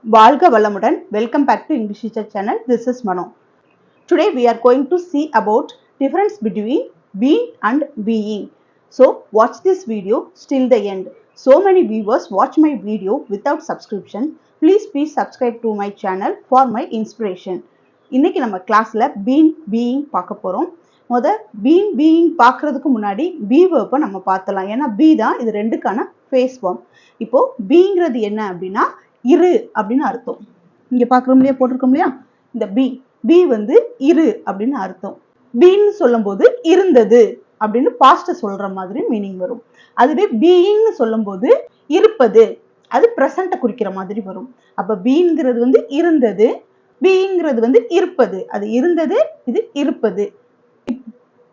Valga Valamudan, welcome back to English Teacher channel. This is Mano. Today we are going to see about difference between being and being. So watch this video till the end. So many viewers watch my video without subscription. Please subscribe to my channel for my inspiration. இன்னைக்கு நம்ம கிளாஸ்ல being பார்க்க போறோம். முத being பார்க்கிறதுக்கு முன்னாடி be verb நம்ம பார்த்தலாம். ஏன்னா be தான் இது ரெண்டுக்கான face form. இப்போ beங்கிறது என்ன அப்படின்னா இரு அப்படின்னு அர்த்தம். இங்க பார்க்குறோம் இல்லையா, போட்டிருக்கோம் இல்லையா, இந்த பி வந்து இரு அப்படின்னு அர்த்தம். பீன்னு சொல்லும் போது இருந்தது அப்படின்னு பாஸ்ட் சொல்ற மாதிரி மீனிங் வரும். அதுவே பீயிங்னு சொல்லும் போது இருப்பது, அது பிரசன்ட குறிக்கிற மாதிரி வரும். அப்ப பீங்கிறது வந்து இருந்தது, பீங்கிறது வந்து இருப்பது, அது இருந்தது, இது இருப்பது.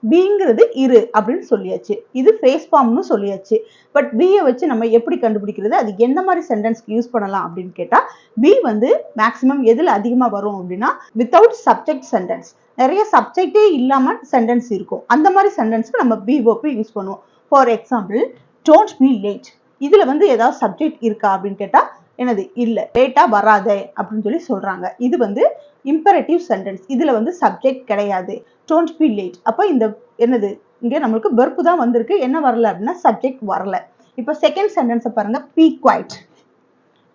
பீங்கிறது இரு அப்படின்னு சொல்லியாச்சு, இது ஃபேஸ் ஃபார்ம்னு சொல்லியாச்சு. பட் பியை வச்சு நம்ம எப்படி கண்டுபிடிக்கிறது, அது எந்த மாதிரி சென்டென்ஸ்க்கு யூஸ் பண்ணலாம் அப்படின்னு கேட்டா, பி வந்து மேக்சிமம் எதுல அதிகமா வரும் அப்படின்னா வித்தவுட் சப்ஜெக்ட் சென்டென்ஸ். நிறைய சப்ஜெக்டே இல்லாம சென்டென்ஸ் இருக்கும், அந்த மாதிரி சென்டென்ஸ்க்கு நம்ம பி verb யூஸ் பண்ணுவோம். For example, don't be late. இதுல வந்து ஏதாவது சப்ஜெக்ட் இருக்கா அப்படின்னு கேட்டா என்னது, இல்ல, லேட்டா வராத அப்படின்னு சொல்லி சொல்றாங்க. இது வந்து இம்பரேட்டிவ் சென்டென்ஸ், இதுல வந்து சப்ஜெக்ட் கிடையாது. டோன்ட் பி லேட், அப்ப இந்த என்னது, இங்க நம்மளுக்கு verb தான் வந்திருக்கு, என்ன வரல அப்படின்னா சப்ஜெக்ட் வரல. இப்போ செகண்ட் சென்டென்ஸை பாருங்க, பி குவைட்.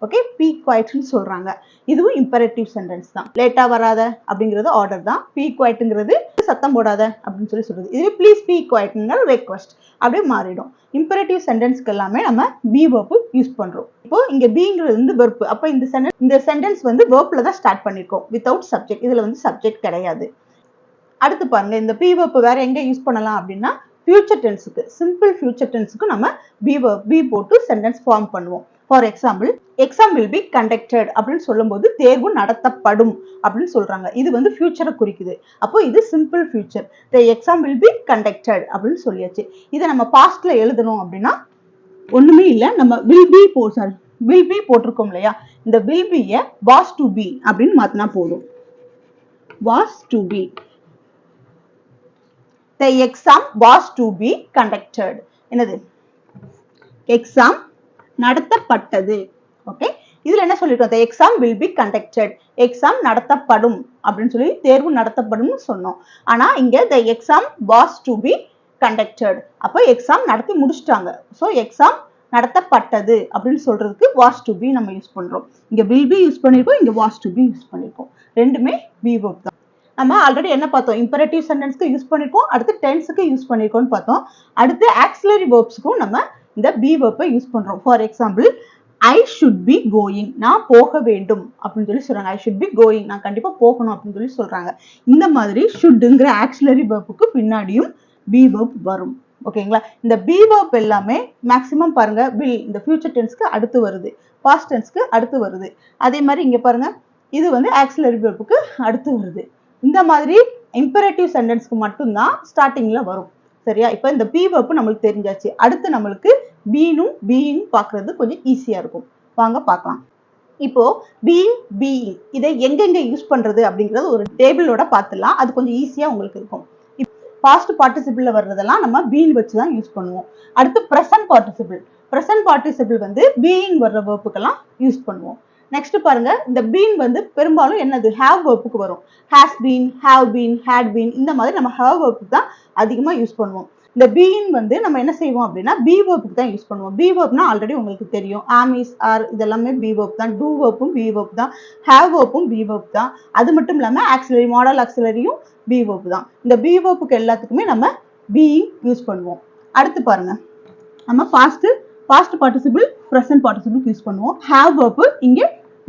ஓகே, பி குவைட்னு சொல்றாங்க, இதுவும் இம்பரேட்டிவ் சென்டென்ஸ் தான். லேட்டா வராத அப்படிங்கிறது ஆர்டர் தான், பி குவைட்ங்கிறது சத்தம் போடாத அப்படின்னு சொல்லி சொல்றது. இதுவே ப்ளீஸ் பி குவைட்ங்கிற ரெக்வஸ்ட் அப்படியே மாறிடும். இம்பரேட்டிவ் சென்டென்ஸ்க்கு எல்லாமே நம்ம பி verb யூஸ் பண்றோம். இப்போ இங்க பீங்கிறது வந்து verb, அப்ப இந்த சென்டென்ஸ் வந்து verbல தான் ஸ்டார்ட் பண்ணிருக்கோம், வித்தவுட் சப்ஜெக்ட். இதுல வந்து சப்ஜெக்ட் கிடையாது. அடுத்து பாருங்க, இந்த பி verb வேற எங்க யூஸ் பண்ணலாம் அப்படின்னா ஃபியூச்சர் டென்ஸுக்கு, சிம்பிள் ஃபியூச்சர் டென்ஸுக்கு நம்ம பி போட்டு சென்டென்ஸ் ஃபார்ம் பண்ணுவோம். For example, exam will be conducted அப்படின்னு சொல்லும் போது தேர்வு நடத்தப்படும் அப்படின்னு சொல்றாங்க. இது வந்து ஃபியூச்சரை குறிக்குது, அப்போ இது simple future. The exam will be conducted அப்படின்னு சொல்லியாச்சு. இதை நம்ம பாஸ்ட்ல எழுதணும் அப்படின்னா ஒண்ணுமே இல்லை, நம்ம வில் பி போட்டிருக்கோம் இல்லையா, இந்த வில் பியை வாஸ் டு பி அப்படின்னு மாத்தினா போதும். Was to be, the exam was to be conducted. என்னது, எக்ஸாம் நடத்தப்பட்டது. ஓகே, இதுல என்ன சொல்லிருக்கோம், the exam will be conducted, exam நடத்தப்படும் அப்படின்னு சொல்லி தேர்வு நடத்தப்படும்னு சொன்னோம். ஆனா இங்க the exam was to be conducted, அப்போ எக்ஸாம் நடத்தி முடிச்சிட்டாங்க. ஸோ எக்ஸாம் நடத்தப்பட்டது அப்படின்னு சொல்றதுக்கு was to be நம்ம யூஸ் பண்றோம். இங்க will be யூஸ் பண்ணிருக்கோம், இங்க was to be யூஸ் பண்ணிருக்கோம். ரெண்டுமே be verb தான். நம்ம ஆல்ரெடி என்ன பார்த்தோம், இம்பரேட்டிவ் சென்டென்ஸ்க்கு யூஸ் பண்ணிருக்கோம், அடுத்து டென்ஸுக்கு யூஸ் பண்ணிருக்கோம்னு பார்த்தோம். அடுத்து ஆக்சிலரி வெர்ப்ஸ்க்கும் நம்ம இந்த பி verb யூஸ் பண்றோம். For example, I should be going, நான் போக வேண்டும் அப்படின்னு சொல்லி சொல்றாங்க. ஐ ஷுட் பி கோயிங், நான் கண்டிப்பா போகணும் அப்படின்னு சொல்லி சொல்றாங்க. இந்த மாதிரி ஷுட்ங்கிற ஆக்சிலரி வெர்புக்கு பின்னாடியும் பி verb வரும். ஓகேங்களா, இந்த பி verb எல்லாமே மேக்சிமம் பாருங்க வில் இந்த ஃபியூச்சர் டென்ஸ்க்கு அடுத்து வருது, பாஸ்ட் டென்ஸ்க்கு அடுத்து வருது. அதே மாதிரி இங்க பாருங்க, இது வந்து ஆக்சிலரி வெர்புக்கு அடுத்து வருது. இந்த மாதிரி இம்பரேட்டிவ் சென்டென்ஸ்க்கு மட்டும்தான் ஸ்டார்டிங்ல வரும். சரியா, இப்போ இந்த பி verb நம்மளுக்கு தெரிஞ்சாச்சு. அடுத்து நம்மளுக்கு பீயிங் பார்க்கறது கொஞ்சம் ஈஸியா இருக்கும். வாங்க பார்க்கலாம். இப்போ பீயிங் இதை எங்கெங்க யூஸ் பண்றது அப்படிங்கறது ஒரு டேபிளோட பார்த்துலாம், அது கொஞ்சம் ஈஸியா உங்களுக்கு இருக்கும். பாஸ்ட் பார்ட்டிசிபிள்ல வர்றதெல்லாம் நம்ம பீன் வச்சு தான் யூஸ் பண்ணுவோம். அடுத்து பிரசன்ட் பார்ட்டிசிபிள் வந்து பீயிங் வர்ற வெர்புக்கெல்லாம் யூஸ் பண்ணுவோம். நெக்ஸ்ட் பாருங்க, இந்த பீன் வந்து பெரும்பாலும் என்னது, ஹேவ் வெர்புக்கு வரும். Has been, have been, had been, இந்த மாதிரி நம்ம ஹேவ் வெர்புக்கு தான் அதிகமா யூஸ் பண்ணுவோம். இந்த பீன் வந்து நம்ம என்ன செய்வோம் அப்படின்னா பி வெர்புக்கு தான் யூஸ் பண்ணுவோம். பி வெர்ப்னா ஆல்ரெடி உங்களுக்கு தெரியும், ஆம், இஸ், ஆர், இதெல்லாமே பி வெர்ப் தான். டூ வெர்ப்பும் பி வெர்ப் தான், ஹேவ் வெர்ப்பும் பி வெர்ப் தான். அது மட்டும் இல்லாம ஆக்சிலரி, மாடல் ஆக்சிலரியும் பி வெர்ப் தான். இந்த பி வெர்ப்புக்கு எல்லாத்துக்குமே நம்ம பீயிங் யூஸ் பண்ணுவோம். அடுத்து பாருங்க, நம்ம past participle, present participle use பண்ணுவோம். ஹேவ் வெர்ப் இங்க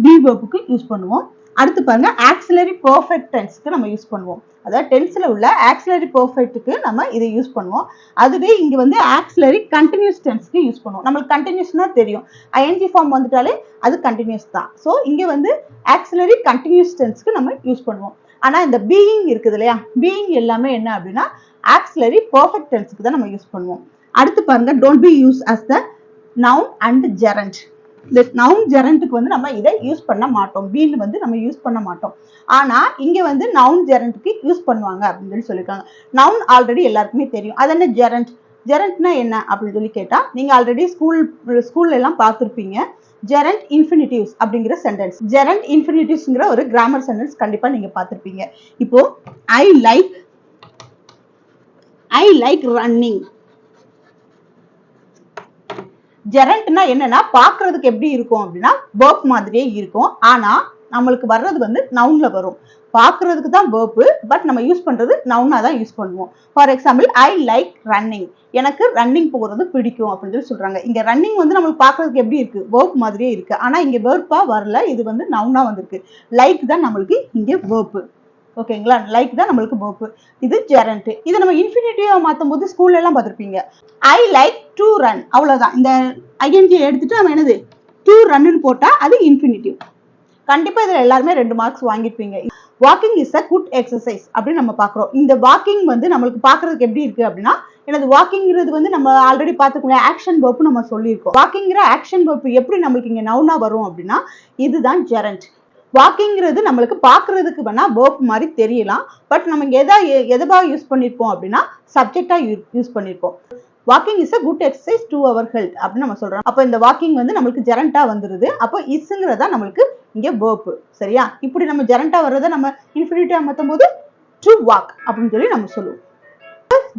பி வெர்புக்கு யூஸ் பண்ணுவோம். அடுத்து பாருங்க, ஆக்சிலரி பெர்ஃபெக்ட் டென்ஸ்க்கு நம்ம யூஸ் பண்ணுவோம். அதாவது டென்ஸ்ல உள்ள ஆக்சிலரி பெர்ஃபெக்ட்டுக்கு நம்ம இதை யூஸ் பண்ணுவோம். அதுவே இங்க வந்து ஆக்சிலரி கண்டினியூஸ் டென்ஸ்க்கு யூஸ் பண்ணுவோம். நம்மளுக்கு கண்டினியூஸ்னா தெரியும், ஐஎன்ஜி ஃபார்ம் வந்துட்டாலே அது கண்டினியூஸ் தான். ஸோ இங்க வந்து ஆக்சிலரி கண்டினியூஸ் டென்ஸ்க்கு நம்ம யூஸ் பண்ணுவோம். ஆனா இந்த பீயிங் இருக்குது இல்லையா, பீயிங் எல்லாமே என்ன அப்படின்னா ஆக்சிலரி பெர்ஃபெக்ட் டென்ஸ்க்கு தான் நம்ம யூஸ் பண்ணுவோம். அடுத்து பாருங்க, don't be use as the noun and gerund. இந்த நவுன் ஜெரண்ட்டுக்கு வந்து நம்ம இதை யூஸ் பண்ண மாட்டோம், பீன் வந்து நம்ம யூஸ் பண்ண மாட்டோம். ஆனா இங்க வந்து நவுன் ஜெரண்ட்டுக்கு யூஸ் பண்ணுவாங்க அப்படின்னு சொல்லி சொல்லியிருக்காங்க. நவுன் ஆல்ரெடி எல்லாருக்குமே தெரியும், அது என்ன ஜெரண்ட். ஜெரண்ட்னா என்ன அப்படின்னு சொல்லி கேட்டா, நீங்க ஆல்ரெடி ஸ்கூல்ல எல்லாம் பார்த்துருப்பீங்க. gerund infinitives அப்படிங்கிற சென்டென்ஸ். gerund infinitives-ங்கிற ஒரு கிராமர் சென்டென்ஸ் கண்டிப்பா நீங்க பார்த்திருப்பீங்க. இப்போ I like running. gerundனா என்னன்னா பார்க்கிறதுக்கு எப்படி இருக்கும் அப்படின்னா verb மாதிரியே இருக்கும். ஆனா நம்மளுக்கு வர்றது வந்து நவுன்ல வரும். பார்க்கிறதுக்கு தான் verb, பட் நம்ம யூஸ் பண்றது நவுனா தான் யூஸ் பண்ணுவோம். For example I like running. எனக்கு ரன்னிங் போகிறது பிடிக்கும் அப்படின்னு சொல்றாங்க. இங்க ரன்னிங் வந்து நம்மளுக்கு பார்க்கிறதுக்கு எப்படி இருக்கு, verb மாதிரியே இருக்கு. ஆனா இங்க verb-ஆ வரல, இது வந்து நவுனா வந்திருக்கு. லைக் தான் நம்மளுக்கு இங்க verb. ஓகேங்களா, லைக் தான் நம்மளுக்கு verb. இது gerund. இதை நம்ம இன்ஃபினிட்டிவா மாத்தும் போது ஸ்கூல்ல எல்லாம் பார்த்திருப்பீங்க. I like to run. அவ்வளவுதான். இந்த ing எடுத்துட்டு நம்ம என்னது to run போட்டா அது இன்ஃபினிட்டிவ். கண்டிப்பா இதுல எல்லாருமே 2 மார்க்ஸ் வாங்கிருப்பீங்க. Walking is a good exercise அப்படின்னு நம்ம பாக்குறோம். இந்த வாக்கிங் வந்து நம்மளுக்கு பாக்குறதுக்கு எப்படி இருக்கு அப்படின்னா எனது வாக்கிங்கிறது வந்து நம்ம ஆல்ரெடி பார்த்துக்கணும் ஆக்ஷன் verb நம்ம சொல்லியிருக்கோம். வாக்கிங்கிற ஆக்ஷன் verb எப்படி நம்மளுக்கு இங்க நவுனா வரும் அப்படின்னா இதுதான் gerund. வாக்கிங்கிறது நம்மளுக்கு பாக்குறதுக்கு வேணா verb மாதிரி தெரியலாம், பட் நம்ம இங்க எதா யூஸ் பண்ணிருப்போம் அப்படின்னா சப்ஜெக்டா யூஸ் பண்ணிருப்போம். Walking is a good exercise to our health அப்படின்னு நம்ம சொல்றோம். அப்ப இந்த வாக்கிங் வந்து நம்மளுக்கு ஜெரண்டா வந்துருது. அப்போ இஸ்ங்கிறதா நம்மளுக்கு இங்க verb. சரியா, இப்படி நம்ம ஜெரண்டா வர்றதை நம்ம இன்ஃபினிட்டிவா மாத்தும் போது to walk அப்படின்னு சொல்லி நம்ம சொல்லுவோம்.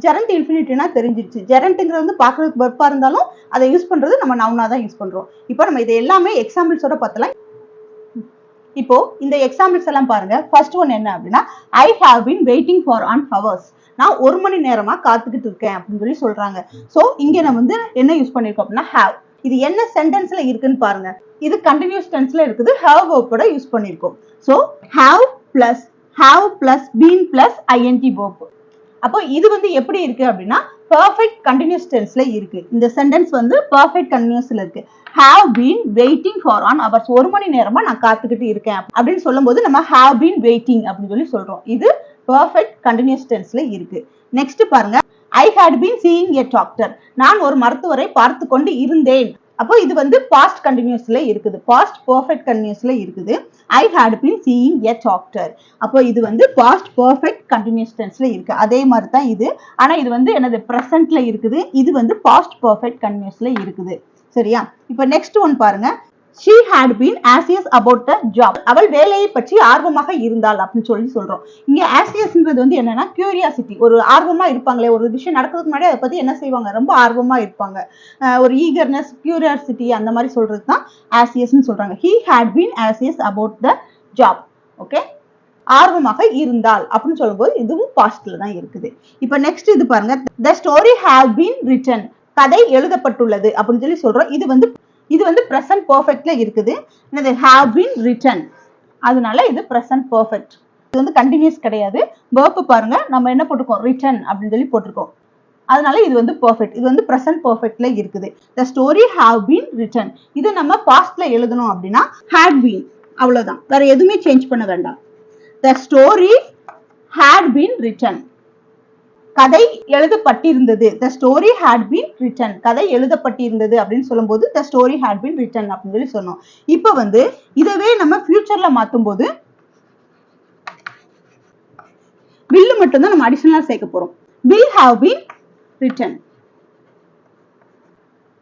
ஜெரண்ட் இன்ஃபினிட்டினா தெரிஞ்சிருச்சு. ஜெரண்ட்ங்கிறது வந்து பார்க்கிறதுக்கு verb-ஆ இருந்தாலும் அதை யூஸ் பண்றது நம்ம நவுனா தான் யூஸ் பண்றோம். இப்போ நம்ம இது எல்லாமே எக்ஸாம்பிள்ஸோட பார்த்தலாம். இப்போ இந்த எக்ஸாம்பிள்ஸ் எல்லாம் பாருங்க. ஃபர்ஸ்ட் ஒன் என்ன அப்படின்னா I have been waiting for an hours. நான் 1 மணி நேரமா காத்துக்கிட்டு இருக்கேன் அப்படின்னு சொல்லி சொல்றாங்க. சோ இங்க நம்ம வந்து என்ன யூஸ் பண்ணிருக்கோம் அப்படின்னா have. இது என்ன சென்டென்ஸ்ல இருக்குன்னு பாருங்க. இது கண்டினியூஸ் டென்ஸ்ல இருக்குது. have verb-ஓட யூஸ் பண்ணிருக்கோம். So have plus been plus ing verb. அப்போ இது வந்து எப்படி இருக்கு அப்படின்னா பெர்ஃபெக்ட் கண்டினியூஸ் டென்ஸ்ல இருக்கு. இந்த சென்டென்ஸ் வந்து பெர்ஃபெக்ட் கண்டினியூஸ்ல இருக்கு. have been waiting for an hours. 1 மணி நேரமா நான் காத்துக்கிட்டு இருக்கேன் அப்படின்னு சொல்லும்போது நம்ம have been waiting அப்படின்னு சொல்லி சொல்றோம். இது பெர்ஃபெக்ட் கண்டினியூஸ் டென்ஸ்ல இருக்கு. நெக்ஸ்ட் பாருங்க I had been seeing a doctor. நான் ஒரு மருத்துவரை பார்த்து கொண்டு இருந்தேன். அப்போ இது வந்து பாஸ்ட் கண்டினியூஸ்ல இருக்குது. பாஸ்ட் பெர்ஃபெக்ட் கண்டினியூஸ்ல இருக்குது. I had been seeing a doctor. அப்போ இது வந்து பாஸ்ட் பெர்ஃபெக்ட் கண்டினியூஸ் டென்ஸ்ல இருக்கு. அதே மாதிரி தான் இது. ஆனா இது வந்து என்னது பிரசன்ட்ல இருக்குது. இது வந்து பாஸ்ட் பெர்ஃபெக்ட் கண்டினியூஸ்ல இருக்குது. சரியா, இப்போ நெக்ஸ்ட் ஒன் பாருங்க. She had been anxious about the job. அவள் வேலையை பற்றி ஆர்வமாக இருந்தாள் அப்படின்னு சொல்லி சொல்றோம். இங்க anxiousன்றது வந்து என்னன்னா கியூரியாசிட்டி. ஒரு ஆர்வமா இருப்பாங்களே, ஒரு விஷயம் நடக்கிறதுக்கு முன்னாடி அதை பத்தி என்ன செய்வாங்க, ரொம்ப ஆர்வமா இருப்பாங்க. ஒரு ஈகர்னஸ், கியூரியாசிட்டி அந்த மாதிரி சொல்றது தான் anxiousன்னு சொல்றாங்க. He had been anxious about the job. Okay, ஆர்வமாக இருந்தால் அப்படின்னு சொல்லும்போது இதுவும் பாஸ்ட்ல தான் இருக்குது. இப்போ நெக்ஸ்ட் இது பாருங்க. The story have been written. கதை எழுதப்பட்டுள்ளது அப்படின்னு சொல்லி சொல்றோம். இது வந்து present perfectல இருக்குது. இது have been written. அதனால இது present perfect. இது வந்து continuous கிடையாது. verb பாருங்க நம்ம என்ன போட்டுருக்கோம், written அப்படின்னு சொல்லி போட்டுருக்கோம். அதனால இது வந்து perfect. இது வந்து present perfectல இருக்குது. The story have been written. இது நம்ம pastல எழுதணும் அப்படின்னா had been. அவ்வளவுதான், வேற எதுவுமே சேஞ்ச் பண்ண வேண்டாம். The story had been written. கதை எழுதப்பட்டிருந்தது. The story had been written. கதை எழுதப்பட்டிருந்தது அப்படின்னு சொல்லும்போது the story had been written அப்படின்னு சொல்லி சொன்னோம். இப்போ வந்து இதவே நம்ம ஃபியூச்சர்ல மாத்தும் போது will மட்டும் தான் நம்ம அடிஷனலா சேர்க்க போறோம். will have been written.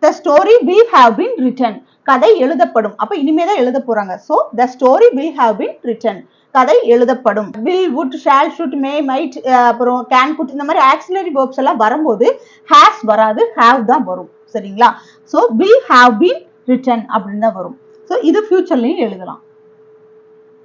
The story will have been written. கதை எழுதப்படும். அப்ப இனிமே தான் எழுத போறாங்க. So the story will have been written. கதை எழுதப்படும். will, would, shall, should, may, might, அப்புறம் can, could இந்த மாதிரி ஆக்சிலரி verbs எல்லாம் வரும்போது has வராது, have தான் வரும். சரிங்களா, so will have been written அப்படின்னு தான் வரும். so இது ஃபியூச்சர்லயும் எழுதலாம்.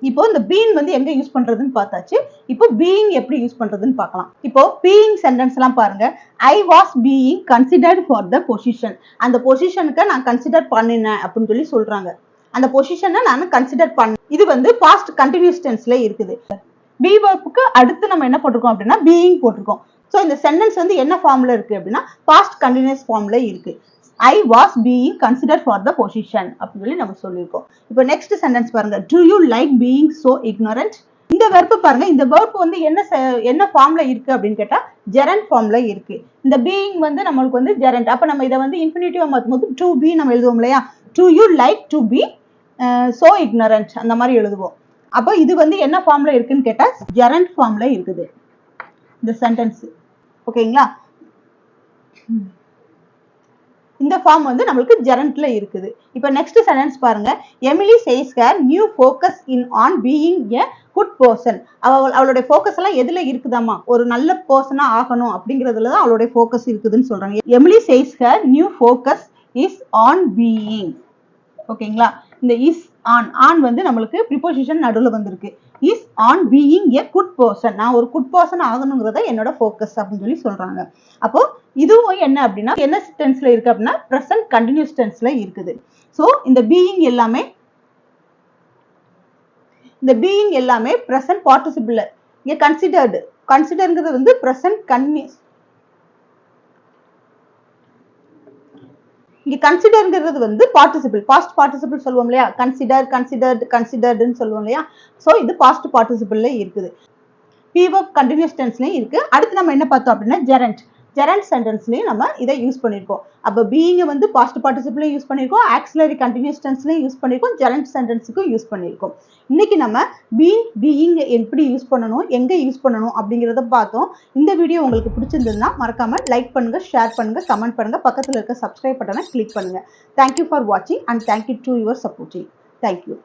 இப்போ இந்த being வந்து எங்க யூஸ் பண்றதுன்னு பார்த்தாச்சு. இப்போ being எப்படி யூஸ் பண்றதுன்னு பார்க்கலாம். இப்போ being சென்டென்ஸ் எல்லாம் பாருங்க. I was being considered for the position. அந்த பொசிஷனுக்கு நான் கன்சிடர் பண்ணினேன் அப்படின்னு சொல்லி சொல்றாங்க. அந்த பொசிஷனை நான் கன்சிடர் பண்ண. இது வந்து பாஸ்ட் கண்டினியூஸ் டென்ஸ்ல இருக்குது. be verb-க்கு அடுத்து நம்ம என்ன போட்டிருக்கோம் அப்படின்னா being போட்டிருக்கோம். சோ இந்த சென்டென்ஸ் வந்து என்ன ஃபார்ம்ல இருக்கு அப்படின்னா பாஸ்ட் கண்டினியூஸ் ஃபார்ம்ல இருக்கு. I was being considered for the position அப்படின்னு சொல்லி நம்ம சொல்லியிருக்கோம். இப்போ நெக்ஸ்ட் சென்டென்ஸ் பாருங்க. Do you like being so ignorant? இந்த வெர்ப் பாருங்க. இந்த வெர்ப் வந்து என்ன ஃபார்ம்ல இருக்கு அப்படின்னு கேட்டா gerund ஃபார்ம்ல இருக்கு. இந்த being வந்து நம்மளுக்கு வந்து gerund. அப்ப நம்ம இதை வந்து இன்ஃபினிட்டிவா மாத்தும்போது to be நம்ம எழுதுவோம் இல்லையா. Do you like to be so ignorant அந்த மாதிரி எழுதுவோம். அப்போ இது வந்து என்ன ஃபார்ம்ல இருக்குன்னு கேட்டா gerund ஃபார்ம்ல இருக்குது இந்த சென்டென்ஸ். ஓகேங்களா, இந்த ஃபார்ம் வந்து நம்மளுக்கு ஜெரண்ட்ல இருக்குது. இப்போ நெக்ஸ்ட் சென்டென்ஸ் பாருங்க. Emily says her new focus in on being a good person. அவளுடைய ஃபோக்கஸ் எல்லாம் எதுல இருக்குதாமா, ஒரு நல்ல பர்சனா ஆகணும் அப்படிங்கிறதுல தான் அவளுடைய ஃபோக்கஸ் இருக்குதுன்னு சொல்றாங்க. Emily says her new focus is on being. ஓகேங்களா? இந்த இஸ் ஆன் வந்து நம்மளுக்கு ப்ரிபோசிஷன் நடுவில் வந்திருக்கு. Is on being a good person. நான் ஒரு குட் பர்சன் ஆகணுங்கிறத என்னோட ஃபோக்கஸ் அப்படின்னு சொல்லி சொல்றாங்க. அப்போ இதுவும் என்ன அப்படின்னா என்ன டென்ஸ்ல இருக்கு அப்படின்னா ப்ரெசன்ட் கண்டினியூஸ் டென்ஸ்ல இருக்குது. ஸோ இந்த பீயிங் எல்லாமே ப்ரெசன்ட் பார்ட்டிசிபிள். இங்க கன்சிடர்ங்கிறது வந்து ப்ரெசன்ட் கண்டினியூஸ். இங்க கன்சிடர்ங்கிறது வந்து பார்ட்டிசிபிள், பாஸ்ட் பார்ட்டிசிபிள் சொல்லுவோம் இல்லையா, கன்சிடர்டுன்னு சொல்லுவோம் இல்லையா. சோ இது பாஸ்ட் பார்ட்டிசிபிள்ல இருக்குது. பீவர்ப் கண்டினியூஸ் டென்ஸ்லயும் இருக்கு. அடுத்து நம்ம என்ன பார்த்தோம் அப்படின்னா ஜெரண்ட் சென்டென்ஸ்லயும் நம்ம இதை யூஸ் பண்ணிருக்கோம். அப்ப பீயிங் வந்து பாஸ்ட் பார்ட்டிசிபிளையும் யூஸ் பண்ணிருக்கோம், ஆக்சிலரி கண்டினியூஸ் டென்ஸ்லயும் யூஸ் பண்ணிருக்கோம், ஜெரண்ட் சென்டென்ஸுக்கும் யூஸ் பண்ணிருக்கோம். இன்னைக்கு நம்ம பீயிங் எப்படி யூஸ் பண்ணணும், எங்க யூஸ் பண்ணணும் அப்படிங்கறத பார்த்தோம். இந்த வீடியோ உங்களுக்கு பிடிச்சிருந்ததுன்னா மறக்காம லைக் பண்ணுங்க, ஷேர் பண்ணுங்க, கமெண்ட் பண்ணுங்க, பக்கத்துல இருக்க சப்ஸ்கிரைப் பட்டனை கிளிக் பண்ணுங்க. தேங்க்யூ ஃபார் வாட்சிங் and thank you to your supporting. Thank you.